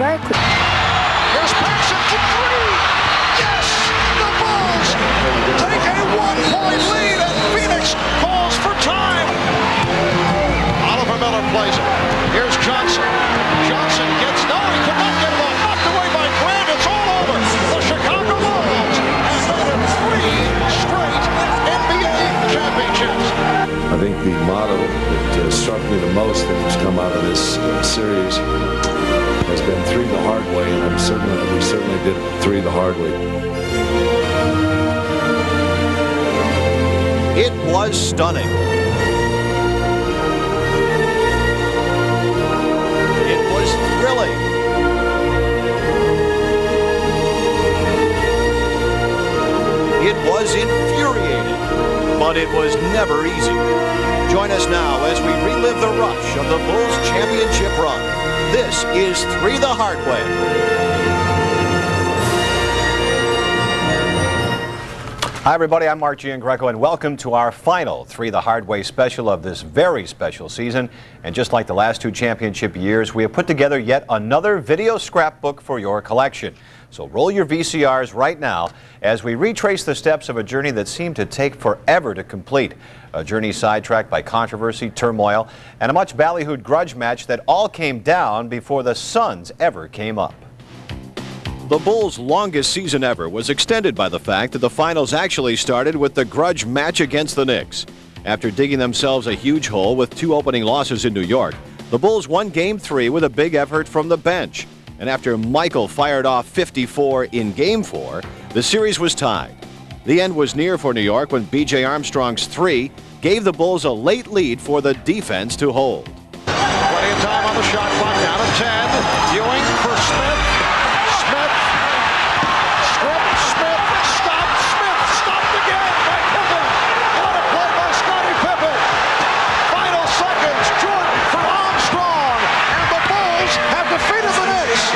Barkley. Here's Paxson for three. Yes! The Bulls take a 1-point lead, and Phoenix calls for time. Oliver Miller plays it. Here's Johnson. Johnson gets, no, he could not get it off. Knocked away by Grant. It's all over. The Chicago Bulls have made it 3 straight NBA championships. I think the motto that struck me the most that has come out of this series has been 3 the hard way, and we certainly did 3 the hard way. It was stunning. It was thrilling. It was infuriating, but it was never easy. Join us now as we relive the rush of the Bulls championship run. This is 3 the hard way. Hi, everybody. I'm Mark Giangreco, and welcome to our final 3 the hard way special of this very special season. And just like the last 2 championship years, we have put together yet another video scrapbook for your collection. So roll your VCRs right now as we retrace the steps of a journey that seemed to take forever to complete. A journey sidetracked by controversy, turmoil, and a much ballyhooed grudge match that all came down before the Suns ever came up. The Bulls' longest season ever was extended by the fact that the finals actually started with the grudge match against the Knicks. After digging themselves a huge hole with 2 opening losses in New York, the Bulls won Game 3 with a big effort from the bench. And after Michael fired off 54 in Game 4, the series was tied. The end was near for New York when B.J. Armstrong's 3 gave the Bulls a late lead for the defense to hold. Plenty of time on the shot clock, down to 10. Ewing for Smith. Smith. Stopped again by Pippen. What a play by Scottie Pippen. Final seconds, Jordan for Armstrong. And the Bulls have defeated the Knicks.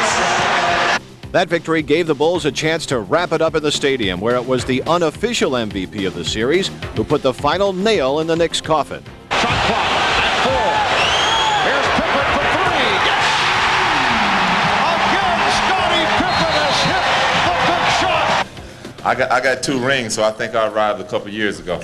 That victory gave the Bulls a chance to wrap it up in the stadium, where it was the unofficial MVP of the series who put the final nail in the Knicks' coffin. Shot clock at 4. Here's Pippen for 3. Yes! Again, Scottie Pippen has hit the big shot. I got 2 rings, so I think I arrived a couple years ago.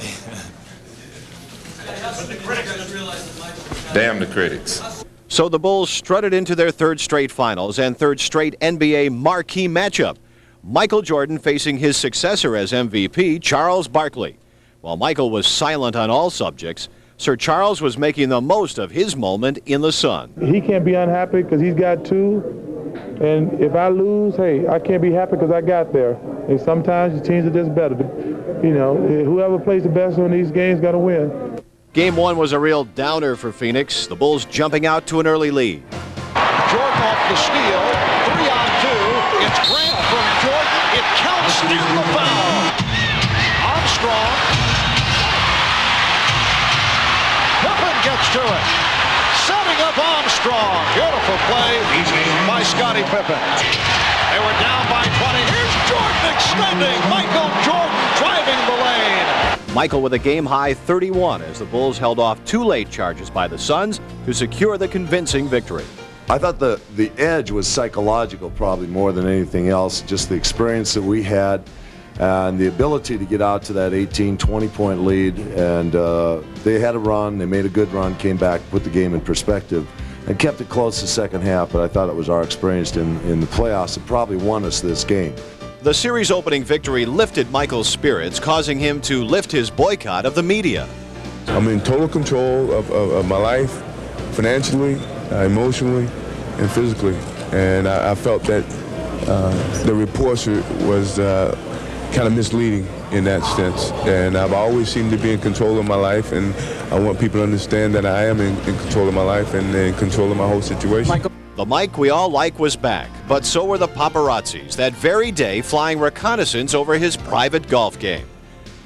Damn the critics. So the Bulls strutted into their 3rd straight finals and 3rd straight NBA marquee matchup. Michael Jordan facing his successor as MVP, Charles Barkley. While Michael was silent on all subjects, Sir Charles was making the most of his moment in the sun. He can't be unhappy because he's got 2. And if I lose, hey, I can't be happy because I got there. And sometimes the teams are just better. You know, whoever plays the best in these games got to win. Game 1 was a real downer for Phoenix, the Bulls jumping out to an early lead. Jordan off the steal, 3 on 2. It's Grant from Jordan. It counts in the foul. Armstrong. Pippen gets to it. Setting up Armstrong. Beautiful play by Scottie Pippen. They were down by 20. Here's Jordan extending. Michael Jordan driving the lane. Michael with a game-high 31 as the Bulls held off 2 late charges by the Suns to secure the convincing victory. I thought the edge was psychological probably more than anything else, just the experience that we had and the ability to get out to that 18, 20-point lead. And they had a run, they made a good run, came back, put the game in perspective, and kept it close the second half. But I thought it was our experience in the playoffs that probably won us this game. The series opening victory lifted Michael's spirits, causing him to lift his boycott of the media. I'm in total control of my life, financially, emotionally, and physically. And I felt that the reports was kind of misleading in that sense. And I've always seemed to be in control of my life, and I want people to understand that I am in control of my life and in control of my whole situation. The Mike we all like was back, but so were the paparazzis that very day flying reconnaissance over his private golf game.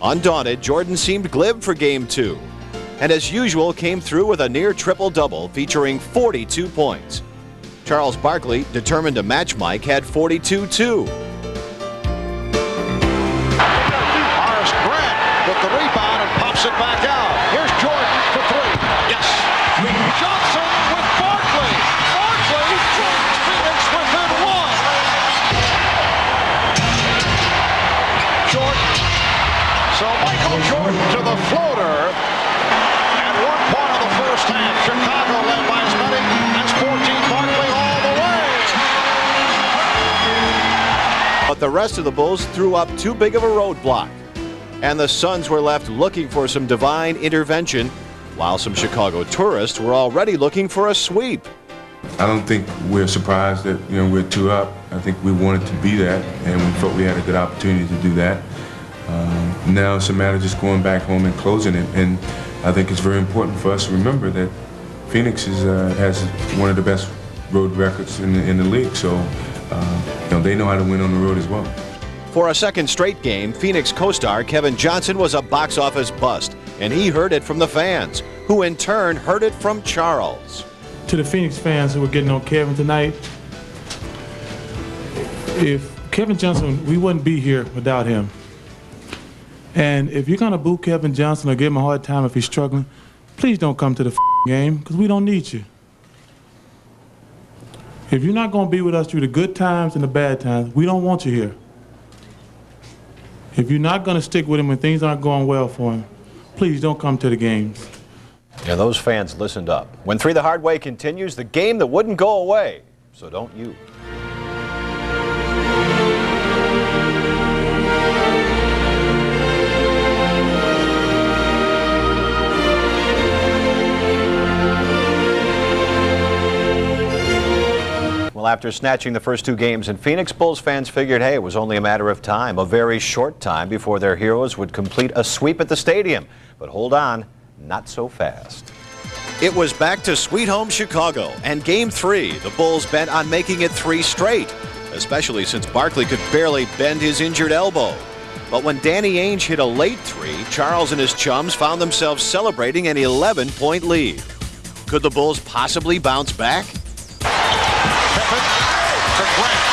Undaunted, Jordan seemed glib for Game 2, and as usual came through with a near triple-double featuring 42 points. Charles Barkley, determined to match Mike, had 42 too. Horace Grant with the rebound and pops it back out. Here's Jordan for 3. Yes. Johnson with Barkley. Barkley joins Phoenix within the rest of the Bulls threw up too big of a roadblock. And the Suns were left looking for some divine intervention, while some Chicago tourists were already looking for a sweep. I don't think we're surprised that we're 2 up. I think we wanted to be that, and we felt we had a good opportunity to do that. Now it's a matter of just going back home and closing it. And I think it's very important for us to remember that Phoenix has one of the best road records in the league. So they know how to win on the road as well. For a second straight game, Phoenix co-star Kevin Johnson was a box office bust, and he heard it from the fans, who in turn heard it from Charles. To the Phoenix fans who were getting on Kevin tonight, if Kevin Johnson, we wouldn't be here without him. And if you're gonna boo Kevin Johnson or give him a hard time if he's struggling, please don't come to the game, because we don't need you. If you're not gonna be with us through the good times and the bad times, we don't want you here. If you're not gonna stick with him when things aren't going well for him, please don't come to the games. Yeah, those fans listened up. When 3 the Hard Way continues, the game that wouldn't go away. So don't you. Well, after snatching the first 2 games in Phoenix, Bulls fans figured, hey, it was only a matter of time, a very short time before their heroes would complete a sweep at the stadium. But hold on, not so fast. It was back to Sweet Home Chicago, and Game 3, the Bulls bent on making it 3 straight, especially since Barkley could barely bend his injured elbow. But when Danny Ainge hit a late 3, Charles and his chums found themselves celebrating an 11-point lead. Could the Bulls possibly bounce back? Pippen to Grant.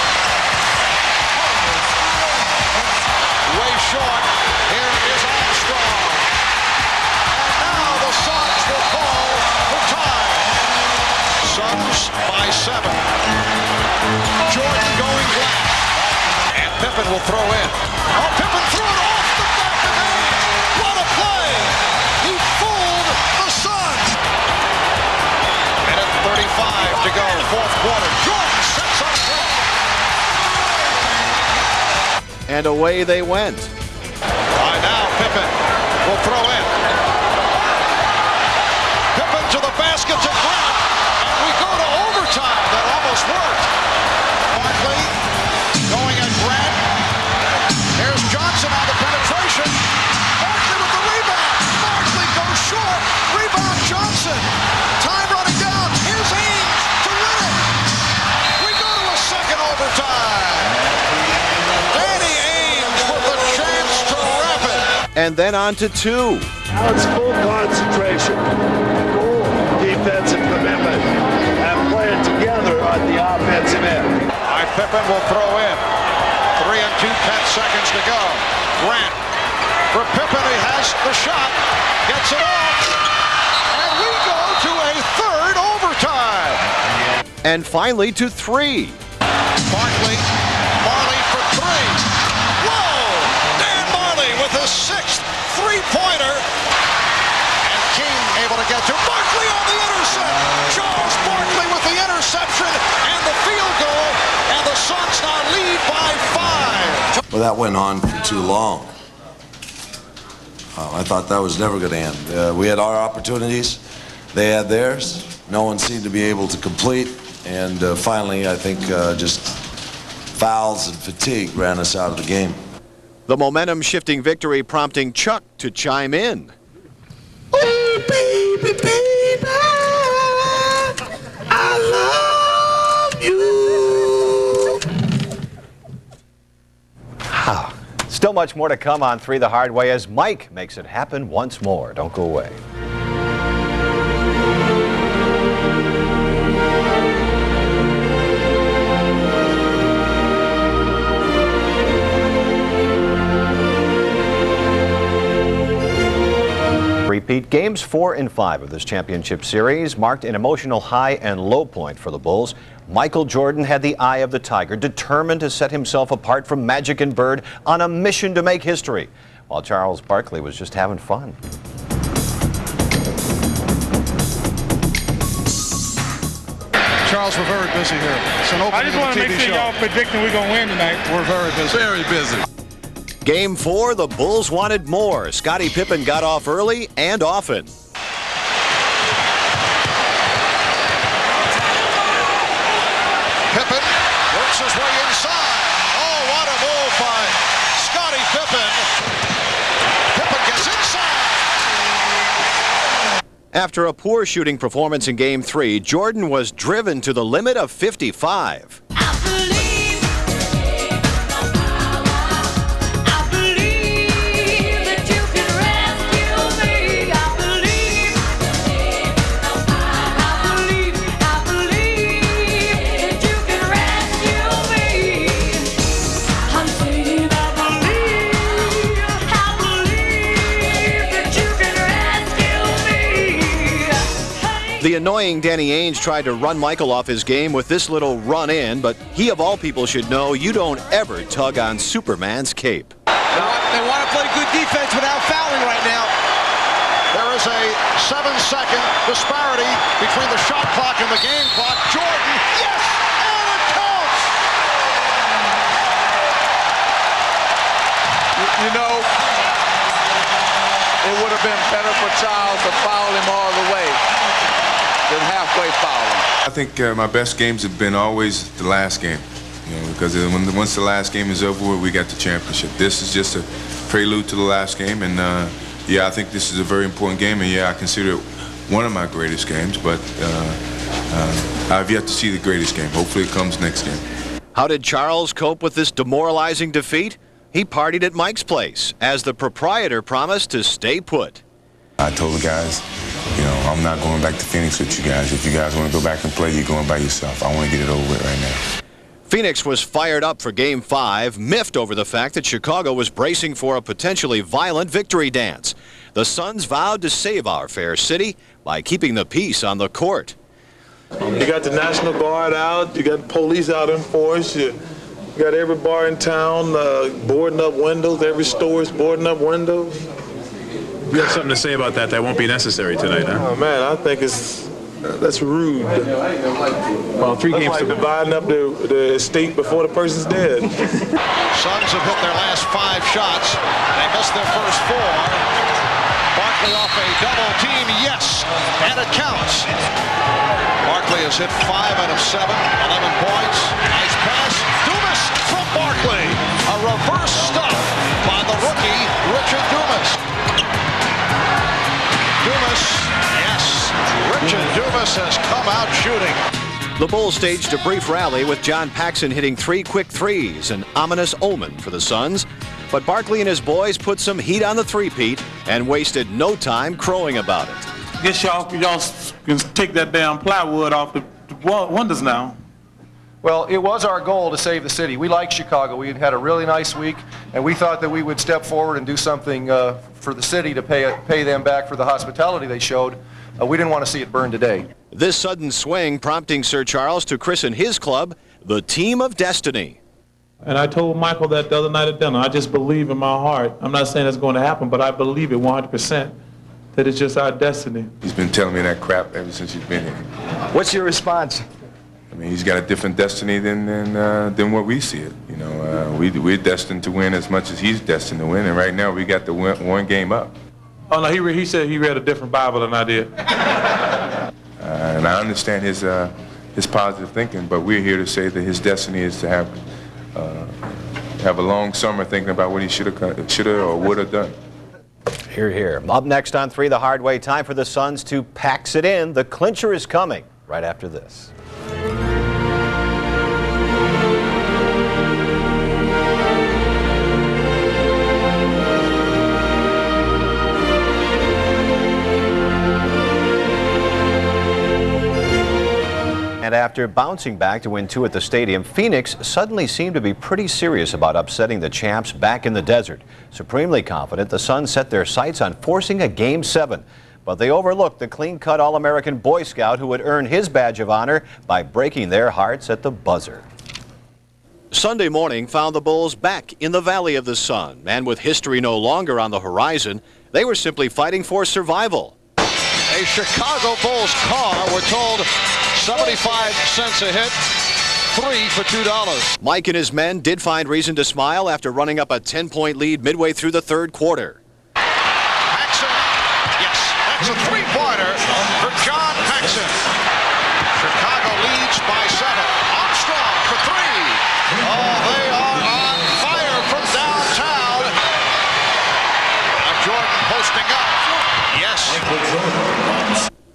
Way short. Here is Armstrong. And now the Suns will call for time. Suns by 7. Jordan going left. And Pippen will throw in. Oh, Pippen threw it off the back of Ainge. What a play. He fooled the Suns. Minute 35 to go, 4th quarter. Jordan sets up front. And away they went. By now, Pippen will throw in. Pippen to the basket to Grant. And we go to overtime. That almost worked. Barkley going at Grant. Here's Johnson on the penetration. Barkley with the rebound. Barkley goes short. Rebound Johnson. Time running down. Here's Ainge to win it. We go to a second overtime. Danny Ainge with a chance to wrap it. And then on to 2. Now it's full concentration, full defensive commitment, and playing together on the offensive end. Pippen will throw in. 3 and 2/10 seconds to go. Grant for Pippen. He has the shot. Gets it off. And we go to a 3rd overtime. And finally to 3. Barkley. Marley for 3. Whoa! Dan Marley with his 6th three-pointer. And King able to get to Barkley on the intercept. Charles Barkley with the interception and the field goal. And the Suns now lead by 5. Well, that went on for too long. I thought that was never going to end. We had our opportunities. They had theirs. No one seemed to be able to complete. And finally, I think just fouls and fatigue ran us out of the game. The momentum-shifting victory prompting Chuck to chime in. Oh, baby, baby, I love you. Still much more to come on 3 the Hard Way as Mike makes it happen once more. Don't go away. Repeat. Games 4 and 5 of this championship series marked an emotional high and low point for the Bulls. Michael Jordan had the eye of the tiger, determined to set himself apart from Magic and Bird on a mission to make history, while Charles Barkley was just having fun. Charles, we're very busy here. It's an I opening just want to of a make TV sure show. y'all predicting we're going to win tonight. We're very busy. Very busy. Game 4, the Bulls wanted more. Scottie Pippen got off early and often. Pippen works his way inside. Oh, what a move by Scottie Pippen. Pippen gets inside. After a poor shooting performance in Game 3, Jordan was driven to the limit of 55. The annoying Danny Ainge tried to run Michael off his game with this little run in, but he of all people should know you don't ever tug on Superman's cape. They want to play good defense without fouling right now. There is a 7-second disparity between the shot clock and the game clock. Jordan, yes, and it counts. You know, it would have been better for Charles to foul him all the way than halfway fouling. I think my best games have been always the last game, you know, because once the last game is over, we got the championship. This is just a prelude to the last game, and yeah, I think this is a very important game, and yeah, I consider it one of my greatest games, but I've yet to see the greatest game. Hopefully it comes next game. How did Charles cope with this demoralizing defeat? He partied at Mike's place, as the proprietor promised to stay put. I told the guys, you know, I'm not going back to Phoenix with you guys. If you guys want to go back and play, you're going by yourself. I want to get it over with right now. Phoenix was fired up for Game 5, miffed over the fact that Chicago was bracing for a potentially violent victory dance. The Suns vowed to save our fair city by keeping the peace on the court. You got the National Guard out. You got police out in force. You got every bar in town boarding up windows. Every store is boarding up windows. You have something to say about that? That won't be necessary tonight, huh? Oh man, I think that's rude. Well, 3 games Like dividing up the estate before the person's dead. Suns have hit their last 5 shots. They missed their first 4. Barkley off a double team, yes, and it counts. Barkley has hit 5 out of 7, 11 points. Nice pass. Dumas from Barkley. A reverse stop by the rookie, Richard Dumas. Dumas, yes, Richard Dumas has come out shooting. The Bulls staged a brief rally with John Paxson hitting 3 quick threes, an ominous omen for the Suns. But Barkley and his boys put some heat on the three-peat and wasted no time crowing about it. Guess y'all can take that damn plywood off the windows now. Well, it was our goal to save the city. We like Chicago. We had a really nice week, and we thought that we would step forward and do something for the city to pay them back for the hospitality they showed. We didn't want to see it burn today. This sudden swing prompting Sir Charles to christen his club the Team of Destiny. And I told Michael that the other night at dinner. I just believe in my heart. I'm not saying it's going to happen, but I believe it 100% that it's just our destiny. He's been telling me that crap ever since he's been here. What's your response? I mean, he's got a different destiny than what we see it. You know, we're destined to win as much as he's destined to win, and right now we got the one game up. Oh no, he said he read a different Bible than I did. And I understand his positive thinking, but we're here to say that his destiny is to have a long summer thinking about what he should have or would have done. Hear, hear. Up next on 3 the Hard Way, time for the Suns to pax it in. The clincher is coming right after this. And after bouncing back to win 2 at the stadium, Phoenix suddenly seemed to be pretty serious about upsetting the champs back in the desert. Supremely confident, the Suns set their sights on forcing a Game 7. But they overlooked the clean-cut All-American Boy Scout who would earn his badge of honor by breaking their hearts at the buzzer. Sunday morning found the Bulls back in the Valley of the Sun, and with history no longer on the horizon, they were simply fighting for survival. A Chicago Bulls car, we're told 75 cents a hit, 3 for $2. Mike and his men did find reason to smile after running up a 10-point lead midway through the third quarter. Paxson, yes, that's a three-pointer for John Paxson. Chicago leads by 7. Armstrong for 3. Oh, they are on fire from downtown. Now Jordan posting up. Yes.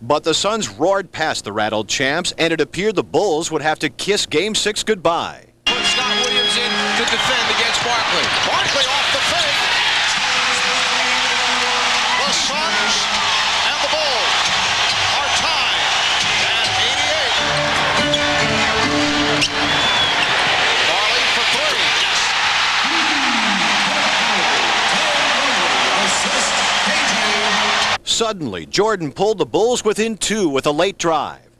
But the Suns roared past the rattled champs, and it appeared the Bulls would have to kiss Game 6 goodbye. Put Scott Williams in to defend against Barkley. Barkley off the fake. The Suns and the Bulls are tied at 88. Barkley for 3. Suddenly, Jordan pulled the Bulls within 2 with a late drive.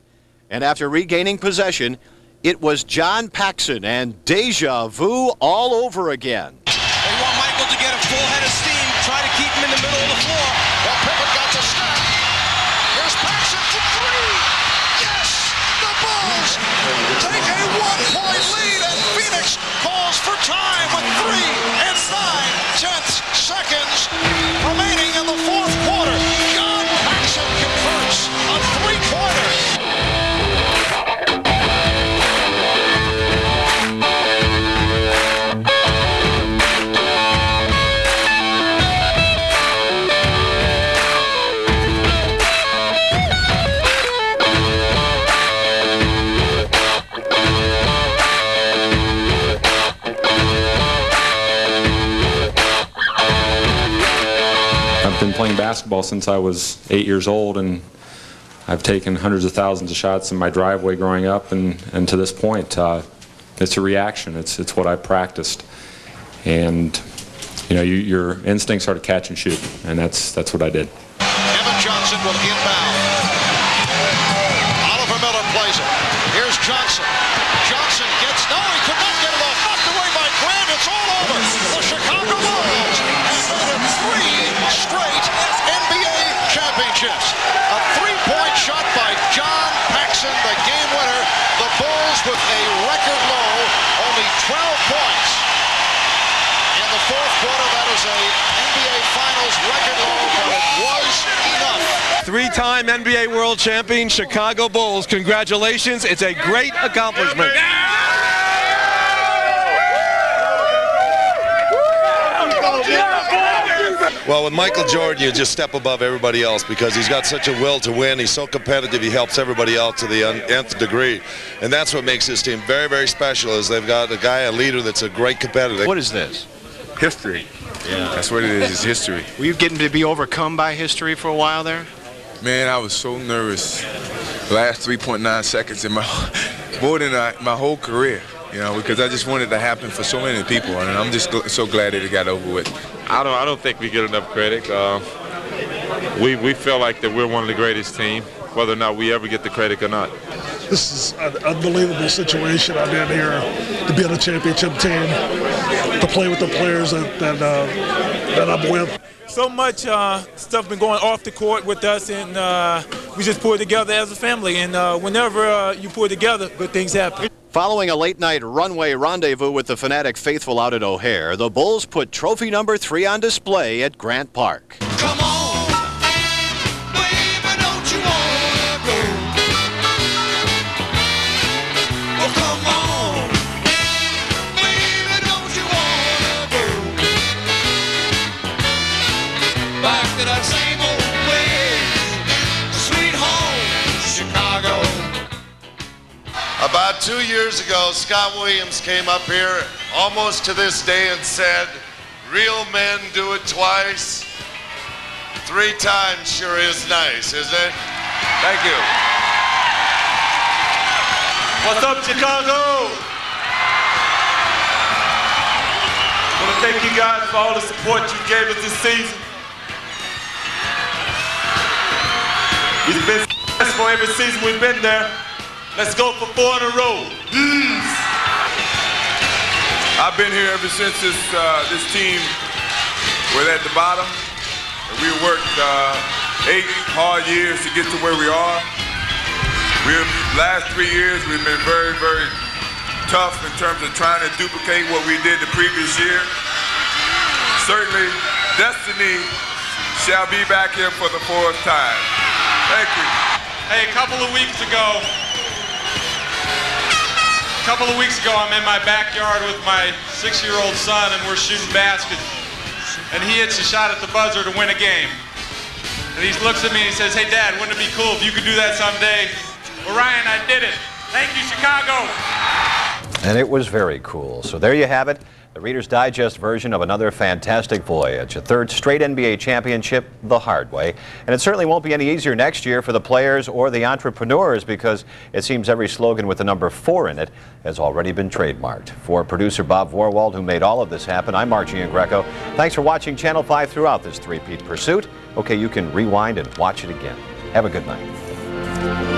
And after regaining possession, it was John Paxson and deja vu all over again. They want Michael to get a full head of steam, try to keep him in the middle of the floor. Well, Pippen got to snap. Here's Paxson for 3. Yes! The Bulls take a 1-point lead, and Phoenix calls for time with 3 and 9/10 seconds remaining in the fourth quarter. John Paxson converts a three-pointer. I've been playing basketball since I was 8 years old, and I've taken hundreds of thousands of shots in my driveway growing up, and to this point, it's a reaction. It's what I practiced, and you know, your instincts are to catch and shoot, and that's what I did. Evan Johnson will inbound. Oliver Miller plays it. Here's Johnson. Johnson gets, no, he could not get it off. Knocked away by Grant. It's all over. The Chicago Bulls have made it 3 straight NBA championships. A three-point shot by John Paxson, the game winner. The Bulls with a record low, only 12 points. In the fourth quarter, that is a NBA Finals record low, but it was enough. 3-time NBA World Champion, Chicago Bulls. Congratulations. It's a great accomplishment. Well, with Michael Jordan, you just step above everybody else because he's got such a will to win. He's so competitive. He helps everybody out to the nth degree. And that's what makes this team very, very special is they've got a guy, a leader that's a great competitor. What is this? History. Yeah. That's what it is. It's history. Were you getting to be overcome by history for a while there? Man, I was so nervous. The last 3.9 seconds in more than my whole career, you know, because I just wanted it to happen for so many people, and I'm just so glad that it got over with. I don't think we get enough credit. We feel like that we're one of the greatest teams, whether or not we ever get the credit or not. This is an unbelievable situation. I've been here to be on a championship team, to play with the players that I'm with. So much stuff been going off the court with us, and we just pull it together as a family. And whenever you pull it together, good things happen. Following a late-night runway rendezvous with the Fanatic faithful out at O'Hare, the Bulls put trophy number 3 on display at Grant Park. Come on, baby, don't you wanna go? Oh, come on, baby, don't you wanna go? Back to that same old place, sweet home, Chicago. About 2 years ago, Scott Williams came up here almost to this day and said, real men do it twice. 3 times sure is nice, isn't it? Thank you. What's up, Chicago? I want to thank you guys for all the support you gave us this season. We've been successful every season we've been there. Let's go for 4 in a row. I've been here ever since this team was at the bottom, And we worked 8 hard years to get to where we are. Last 3 years, we've been very, very tough in terms of trying to duplicate what we did the previous year. Certainly, destiny shall be back here for the 4th time. Thank you. Hey, a couple of weeks ago, I'm in my backyard with my 6-year-old son, and we're shooting baskets. And he hits a shot at the buzzer to win a game. And he looks at me and he says, "Hey, Dad, wouldn't it be cool if you could do that someday?" Well, Ryan, I did it. Thank you, Chicago. And it was very cool. So there you have it, the Reader's Digest version of another fantastic voyage, a 3rd straight NBA championship the hard way. And it certainly won't be any easier next year for the players or the entrepreneurs, because it seems every slogan with the number 4 in it has already been trademarked. For producer Bob Vorwald, who made all of this happen, I'm Mark Giangreco. Thanks for watching Channel 5 throughout this three-peat pursuit. Okay, you can rewind and watch it again. Have a good night.